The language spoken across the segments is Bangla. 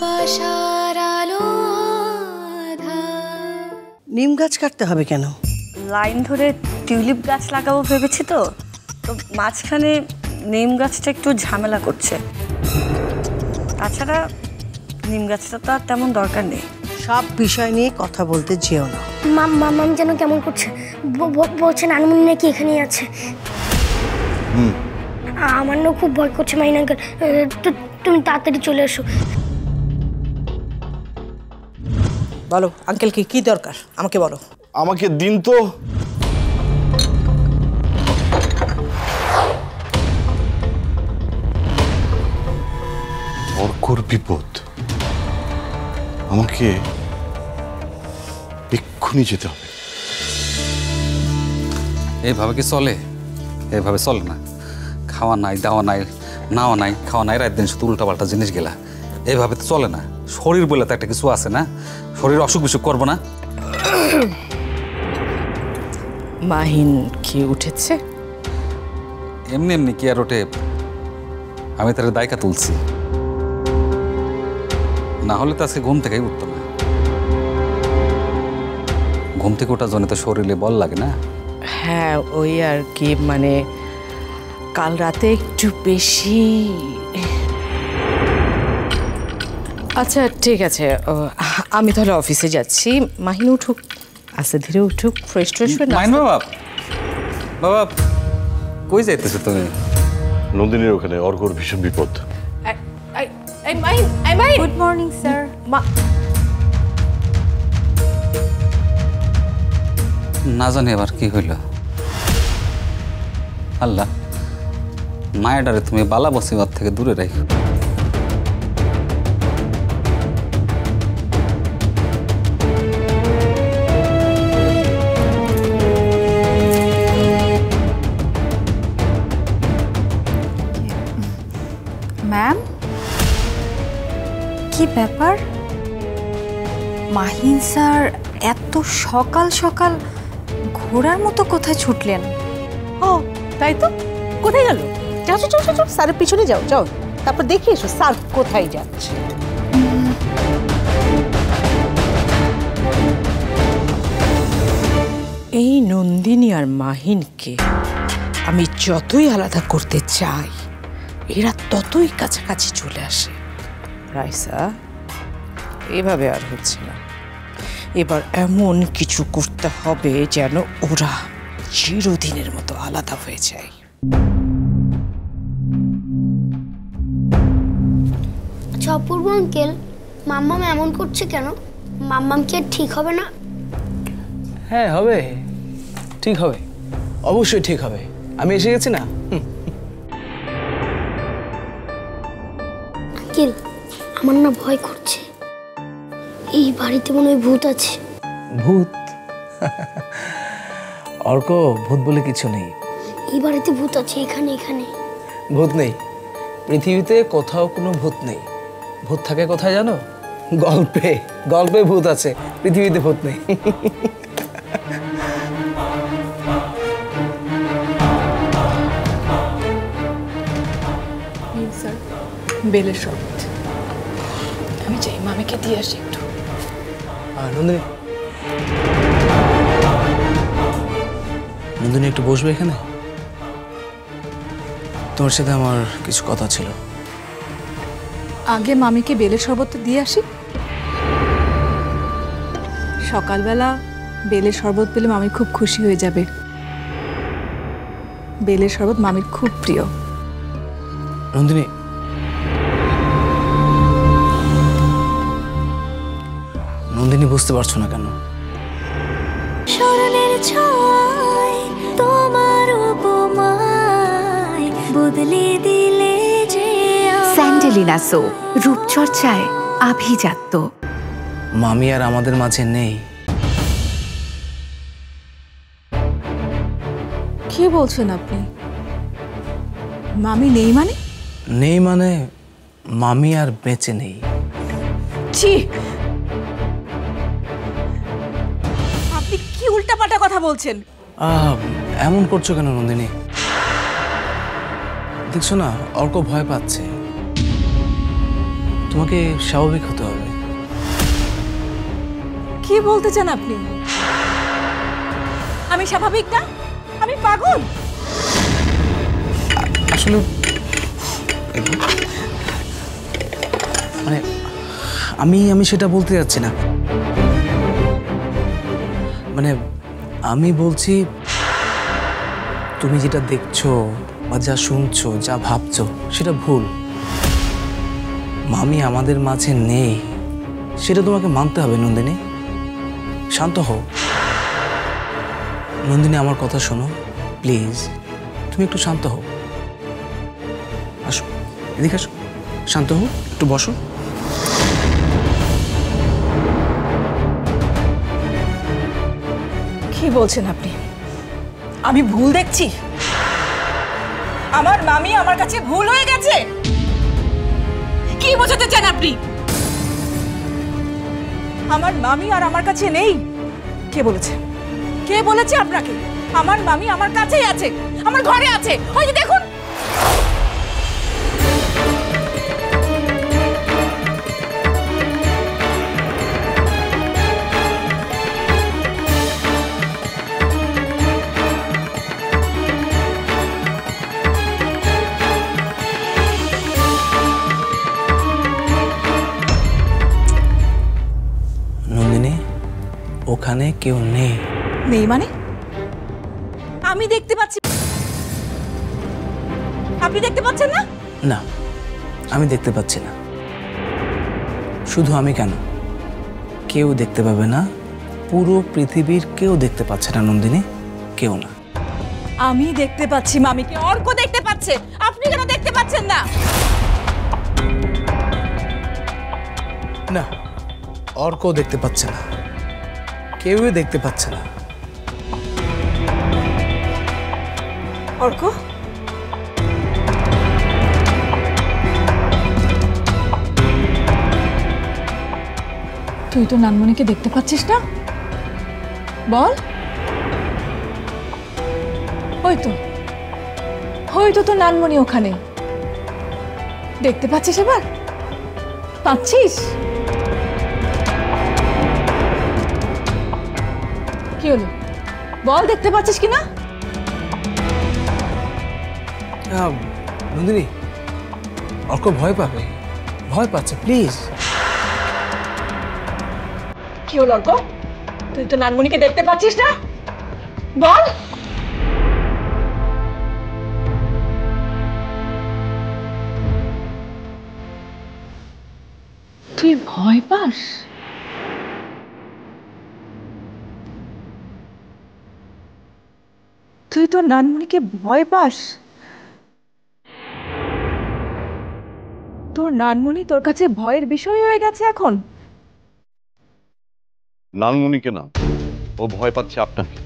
ভালোবাসার আলো আঁধার। নিম গাছ কাটতে হবে কেন? লাইন ধরে টিউলিপ গাছ লাগাবো ভেবেছি, তো মাঝখানে নিম গাছটা একটু ঝামেলা করছে। তাছাড়া নিম গাছটা তো আর তেমন দরকার নেই। সব বিষয় নিয়ে কথা বলতে যেও না। মাম যেন কেমন করছে, বলছেন আনমনি নাকি এখানেই আছে। আমার না খুব ভয় করছে মাইন আঙ্কেল, তুমি তাড়াতাড়ি চলে এসো। বলো আঙ্কেলকে কি দরকার আমাকে বলো। আমাকে দিন তো। অর্কর বিপদ, আমাকে এক্ষুনি যেতে হবে। এইভাবে কি চলে? এইভাবে চলে না। খাওয়া নাই, দাওয়া নাই, নাওয়া নাই, খাওয়া নাই, রাত দিন শুধু উল্টাপাল্টা জিনিস গেলা, এইভাবে তো চলে না। শরীর বলে তো একটা কিছু আছে না, শরীর অসুখ বিসুখ করবো না। মাহিন কি উঠেছে? এমনি এমনি কি আর ওঠে? আমি তার দায়িকা তুলছি, না হলে তো আজকে ঘুম থেকেই উঠতো না। ঘুম থেকে ওঠার জন্য তো শরীরে বল লাগে না। হ্যাঁ ওই আর কি, মানে কাল রাতে একটু বেশি। আচ্ছা ঠিক আছে, আমি তাহলে অফিসে যাচ্ছি। মাহিন উঠুক, আস্তে ধীরে উঠুক, ফ্রেশ ট্রেশ হয়ে। মাইন বাবা, বাবা কই যাইতেছো তুমি? নন্দিনীর ওখানে অর্কর ভীষণ বিপদ। Good morning sir. না জানি এবার কি হইল। আল্লাহ, মায়েরারে তুমি বালা মুসিবত থেকে দূরে রাখো। ম্যাম, কি ব্যাপার? মাহিন স্যার এত সকাল সকাল ঘোড়ার মতো কোথায় ছুটলেন? ও তাই তো, কোথায় গেল? যাও যাও যাও, স্যারের পিছনে যাও যাও, তারপর দেখে এসো স্যার কোথায় যাচ্ছে। এই নন্দিনী আর মাহিনকে আমি যতই আলাদা করতে চাই, এরা ততই কাছাকাছি চলে আসে। রাইসা, এভাবে আর হচ্ছে না। এবার এমন কিছু করতে হবে যেন ওরা চিরদিনের মতো আলাদা হয়ে যায়। আচ্ছা অপূর্ব আঙ্কেল, মাম্মাম এমন করছে কেন? মাম্মাম কি আর ঠিক হবে না? হ্যাঁ হবে, ঠিক হবে, অবশ্যই ঠিক হবে। আমি এসে গেছি না। আঙ্কেল, আমার না ভয় করছে। এই বাড়িতে মনে হয় ভূত আছে। ভূত? অর্ক, ভূত বলে কিছু নেই। এই বাড়িতে ভূত আছে, এখানে এখানে। ভূত নেই, পৃথিবীতে কোথাও কোনো ভূত নেই। ভূত থাকে কোথায় জানো? গল্পে। গল্পে ভূত আছে, পৃথিবীতে ভূত নেই। স্যার, বেলের শরবত। আমি যাই, মামিকে দিয়ে আসি একটু। নন্দিনী, নন্দিনী একটু বসবে এখানে? তোমার সাথে আমার কিছু কথা ছিল। আগে মামিকে বেলের শরবত দিয়ে আসি। সকালবেলা বেলের শরবত পেলে মামি খুব খুশি হয়ে যাবে। বেলের শরবত মামির খুব প্রিয়। নন্দিনী, নন্দিনী বুঝতে পারছো না কেন? স্মরণের ছোঁয়ায় তোমার উপমায় বদলে দিলে যে স্যান্ডেলিনা সো, রূপচর্চায় আভিজাত্য। মামি আর আমাদের মাঝে নেই। কি বলছেন আপনি? মামি নেই মানে? নেই মানে মামি আর বেঁচে নেই। ছি, আপনি কি উল্টাপাল্টা কথা বলছেন? এমন করছো কেন নন্দিনী? দেখছো না অর্ক ভয় পাচ্ছে। তুমি তোমাকে স্বাভাবিক হতে হবে। কি বলতে চান আপনি? আমি স্বাভাবিক না? আমি পাগল? আসলে মানে আমি সেটা বলতে যাচ্ছি না। মানে আমি বলছি তুমি যেটা দেখছো বা যা শুনছো, যা ভাবছো সেটা ভুল। মামি আমাদের মাঝে নেই, সেটা তোমাকে মানতে হবে নন্দিনী। শান্ত হও নন্দিনী, আমার কথা শোনো প্লিজ। তুমি একটু শান্ত হও, আসো এদিকে আসো, শান্ত হও, একটু বসো। কি বলছেন আপনি? আমি ভুল দেখছি? আমার মামি আমার কাছে ভুল হয়ে গেছে? কি বোঝাতে চান আপনি? আমার মামি আর আমার কাছে নেই? কে বলেছে? কে বলেছে আপনাকে? আমার মামি আমার কাছেই আছে, আমার ঘরে আছে, ওই যে দেখুন। নন্দিনী, ওখানে কেউ নেই। নেই মানে? আমি দেখতে পাচ্ছি, আপনি দেখতে পাচ্ছেন না? না, আমি দেখতে পাচ্ছি না। শুধু আমি কেন, কেউ দেখতে পাবে না, পুরো পৃথিবীর কেউ দেখতে পাচ্ছে না নন্দিনী, কেউ না। আমি দেখতে পাচ্ছি মামিকে, অর্ক দেখতে পাচ্ছে, আপনি কেন দেখতে পাচ্ছেন না? না, অর্ক দেখতে পাচ্ছে না, কেউই দেখতে পাচ্ছে না। অর্ক, তুই তো নানমণিকে দেখতে পাচ্ছিস না? বল। হয়তো তো নানমণি ওখানে, দেখতে পাচ্ছিস? এবার পাচ্ছিস? কি হলো বল, দেখতে পাচ্ছিস কিনা? নন্দিনী, অর্ক ভয় পাবে, ভয় পাচ্ছে, প্লিজ। কি হলো অর্ক? তুই তো নানমণিকে দেখতে পাচ্ছিস না? বল। তুই ভয় পাস? তুই তো নানমণিকে ভয় পাস? তোর নানমণি তোর কাছে ভয়ের বিষয় হয়ে গেছে এখন? নানমুনিকে না, ও ভয় পাচ্ছে আপনাকে।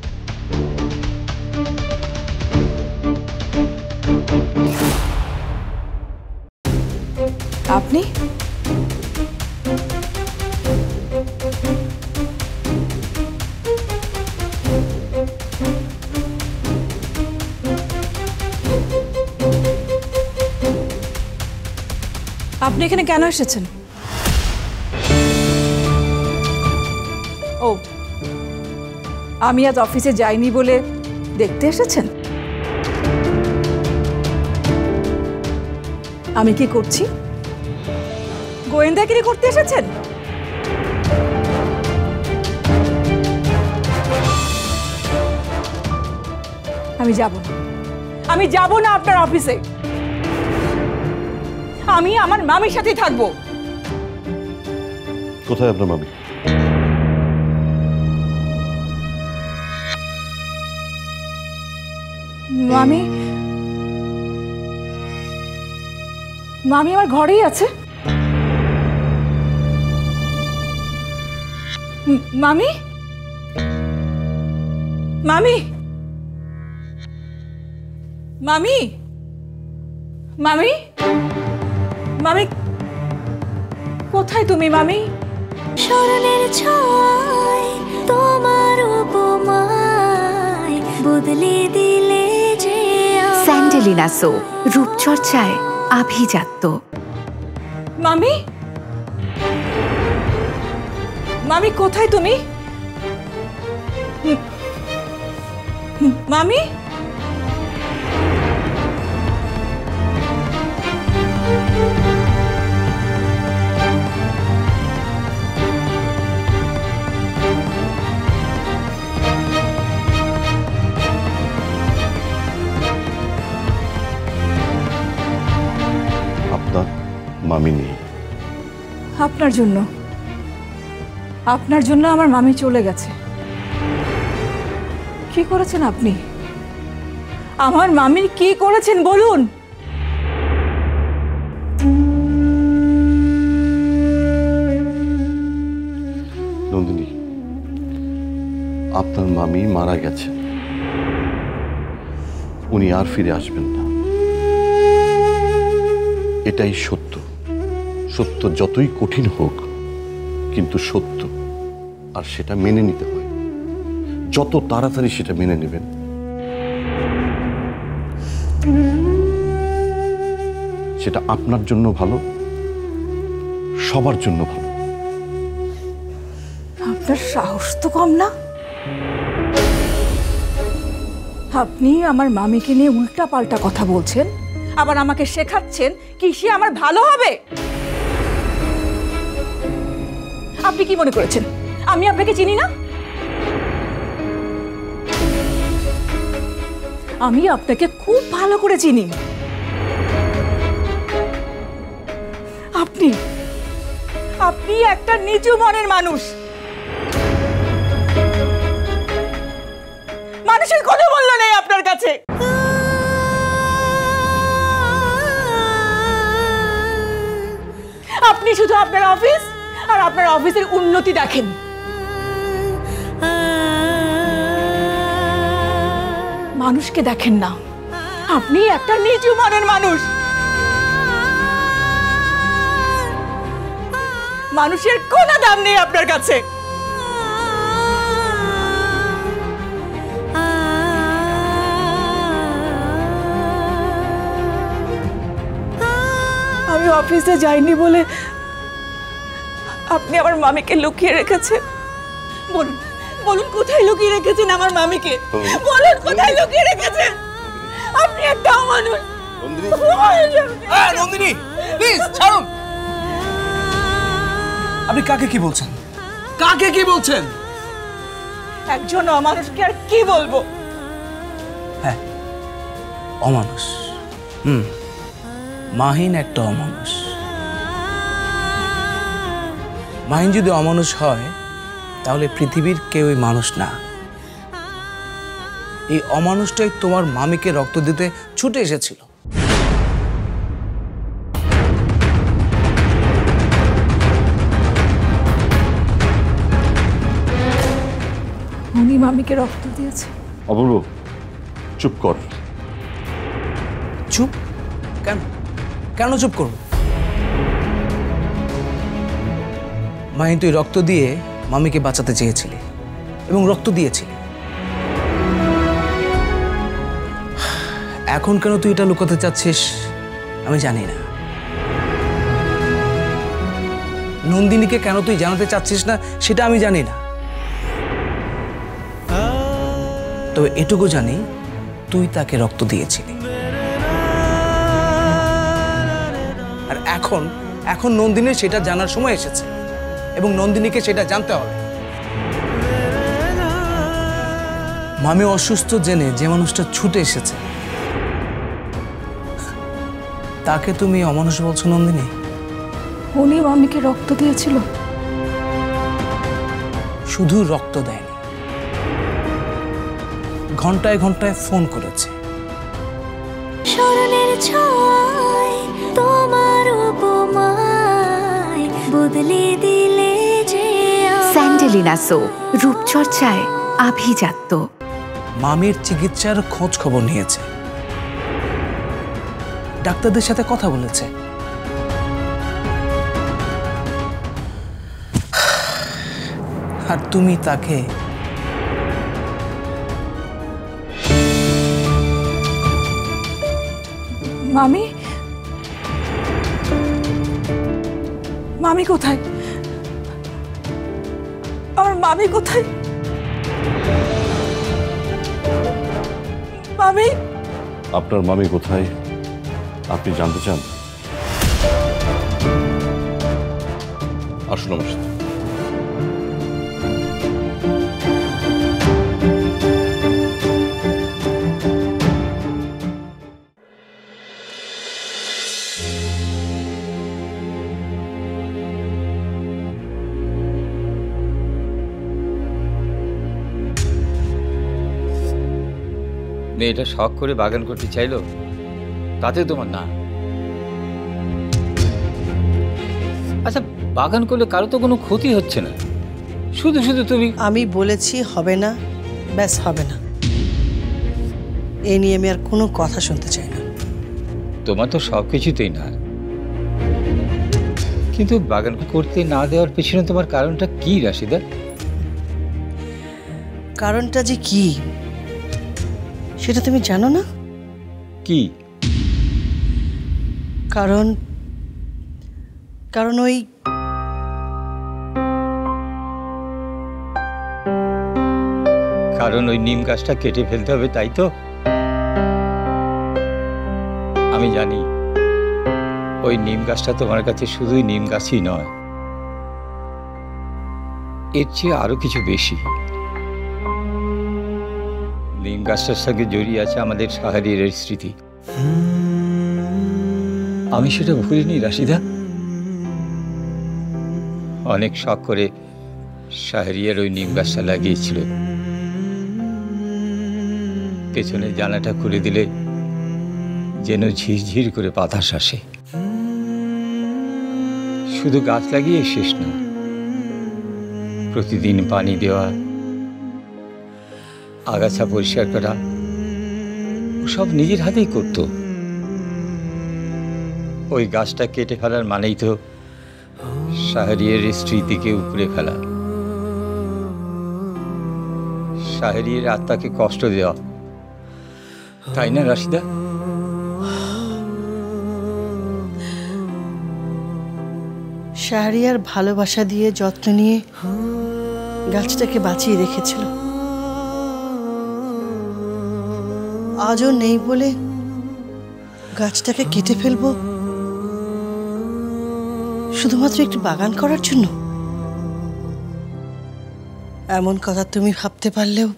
আপনি? আপনি এখানে কেন এসেছেন? ও, আমি আজ অফিসে যাইনি বলে দেখতে এসেছেন? আমি কি করছি? গোয়েন্দাগিরি করতে এসেছেন? আমি যাব না, আমি যাব না আপনার অফিসে। আমি আমার মামির সাথেই থাকবো। কোথায় আপনার মামি? মামি মামি আমার ঘরেই আছে। মামি, মামি, মামি, মামি, মামি, কোথায় তুমি মামি? স্মরণের ছয় তোমার উপমায় বদলে দিলে যে স্যান্ডেলিনা সো, রূপচর্চায় আভিজাত্য। মামি, মামি কোথায় তুমি? মামি? আপনার মামি নেই। আপনার জন্য আমার মামি চলে গেছে। কি করেছেন আপনি? আমার মামির কি করেছেন বলুন। নন্দিনী, আপনার মামি মারা গেছে, উনি আর ফিরে আসবেন না। এটাই সত্য। সত্য যতই কঠিন হোক, কিন্তু সত্য, আর সেটা মেনে নিতে হয়। যত তাড়াতাড়ি সেটা মেনে নেবেন, সেটা আপনার জন্য ভালো, সবার জন্য ভালো। আপনার সাহস তো কম না। আপনি আমার মামিকে নিয়ে উল্টা পাল্টা কথা বলছেন, আবার আমাকে শেখাচ্ছেন কি সে আমার ভালো হবে। আপনি কি মনে করেছেন আমি আপনাকে চিনি না? আমি আপনাকে খুব ভালো করে চিনি। আপনি একটা নিচু মনের মানুষ। মানুষের কোনো মূল্য নেই আপনার কাছে। আপনি শুধু আপনার অফিস আর আপনার অফিসের উন্নতি দেখেন। মানুষকে দেখেন না। আপনি একটা নিচু মনের মানুষ। মানুষের কোনো দাম নেই আপনার কাছে। আমি অফিসে যাইনি বলে আপনি আমার মামিকে লুকিয়ে রেখেছেন। বলুন বলুন কোথায় লুকিয়ে রেখেছেন আমার মামিকে? বলুন কোথায় লুকিয়ে রেখেছেন? আপনি একটা অমানুষ। নন্দিনী প্লিজ ছাড়ুন। আপনি কাকে কি বলছেন? কাকে কি বলছেন? একজন অমানুষকে আর কি বলবো? হ্যাঁ, অমানুষ। মাহিন একটা অমানুষ। মাহিন যদি অমানুষ হয় তাহলে পৃথিবীর কেউই মানুষ না। এই অমানুষটাই তোমার মামিকে রক্ত দিতে ছুটে এসেছিল। উনি মামিকে রক্ত দিয়েছে। অপূর্ব, চুপ কর। চুপ কেন? কেন চুপ করব? মাহিন, তুই রক্ত দিয়ে মামিকে বাঁচাতে চেয়েছিলি এবং রক্ত দিয়েছিলি। এখন কেন তুই এটা লুকাতে চাচ্ছিস আমি জানি না। নন্দিনীকে কেন তুই জানাতে চাচ্ছিস না সেটা আমি জানি না। তবে এটুকু জানি তুই তাকে রক্ত দিয়েছিলি। আর এখন নন্দিনীর সেটা জানার সময় এসেছে এবং নন্দিনীকে সেটা জানতে হবে। মামি অসুস্থ জেনে যে মানুষটা ছুটে এসেছে তাকে তুমি অমানুষ বলছো নন্দিনী? উনি মামিকে রক্ত দিয়েছিল। শুধু রক্ত দেয়নি, ঘন্টায় ঘন্টায় ফোন করেছে। স্মরণের ছয় তোমার উপমায় বদলে দিলে যে স্যান্ডেলিনা সো, রূপচর্চায় আভিজাত্য। মামির চিকিৎসার খোঁজ খবর নিয়েছে, ডাক্তারদের সাথে কথা বলেছে। আর তুমি তাকে মামি? মামি কোথায়? মামি কোথায়? মামি, আপনার মামি কোথায় আপনি জানতে চান? আসুন আমার সাথে। মেয়েটা শখ করে বাগান করতে চাইলো, তাতে তোমার না। আচ্ছা, বাগান করলে কারো তো কোনো ক্ষতি হচ্ছে না, শুধু শুধু তুমি। আমি বলেছি হবে না, ব্যাস হবে না। এ নিয়ে আমি আর কোনো কথা শুনতে চাই না। তোমার তো সব কিছুতেই না, কিন্তু বাগান করতে না দেওয়ার পেছনে তোমার কারণটা কি রাশিদা? কারণটা যে কি সেটা তুমি জানো না? কি কারণ? কারণ ওই নিম গাছটা কেটে ফেলতে হবে, তাই তো? আমি জানি ওই নিম গাছটা তোমার কাছে শুধুই নিম গাছই নয়, এর চেয়ে আরো কিছু বেশি। নিম গাছটার সঙ্গে জড়িয়ে আছে আমাদের শাহরিয়ারের স্মৃতি। আমি সেটা ভুলিনি রাশিদা। অনেক শখ করে শাহরিয়ার ওই নিম গাছটা লাগিয়েছিল। পেছনে জানালাটা খুলে দিলে যেন ঝিরঝির করে বাতাস আসে। শুধু গাছ লাগিয়ে শেষ না, প্রতিদিন পানি দেওয়া, আগাছা পরিষ্কার করা, সব নিজের হাতেই করত। ওই গাছটা কেটে ফেলার মানেই তো শাহরিয়ার স্মৃতিকে উপড়ে ফেলা, শাহরিয়ার আত্মাকে কষ্ট দেওয়া, তাই না রাশিদা? শাহরিয়ার ভালোবাসা দিয়ে যত্ন নিয়ে গাছটাকে বাঁচিয়ে রেখেছিল, আজও নেই বলে গাছটাকে কেটে ফেলবো শুধুমাত্র একটু বাগান করার জন্য? এমন কথা তুমি ভাবতে পারলেও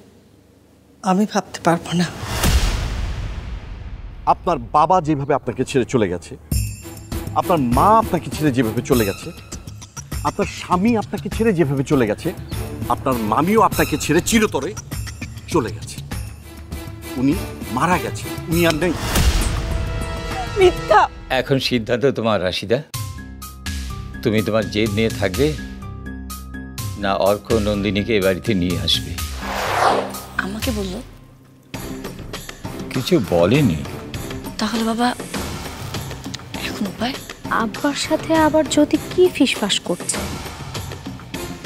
আমি ভাবতে পারবো না। আপনার বাবা যেভাবে আপনাকে ছেড়ে চলে গেছে, আপনার মা আপনাকে ছেড়ে যেভাবে চলে গেছে, আপনার স্বামী আপনাকে ছেড়ে যেভাবে চলে গেছে, আপনার মামিও আপনাকে ছেড়ে চিরতরে চলে গেছে। উনি মারা গেছে, উনি আর নেই। মিথ্যা। এখন সিদ্ধান্ত তোমার রাশিদা। তুমি তোমার জেদ নিয়ে থাকবে না অর্ক নন্দিনীকে এ বাড়িতে নিয়ে আসবে? আমাকে বললো? কিছু বলেনি। তাহলে বাবা এখন উপায়? আব্বার সাথে আবার যদি কি ফিসফাস করছে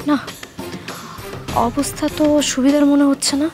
না, অবস্থা তো সুবিধার মনে হচ্ছে না।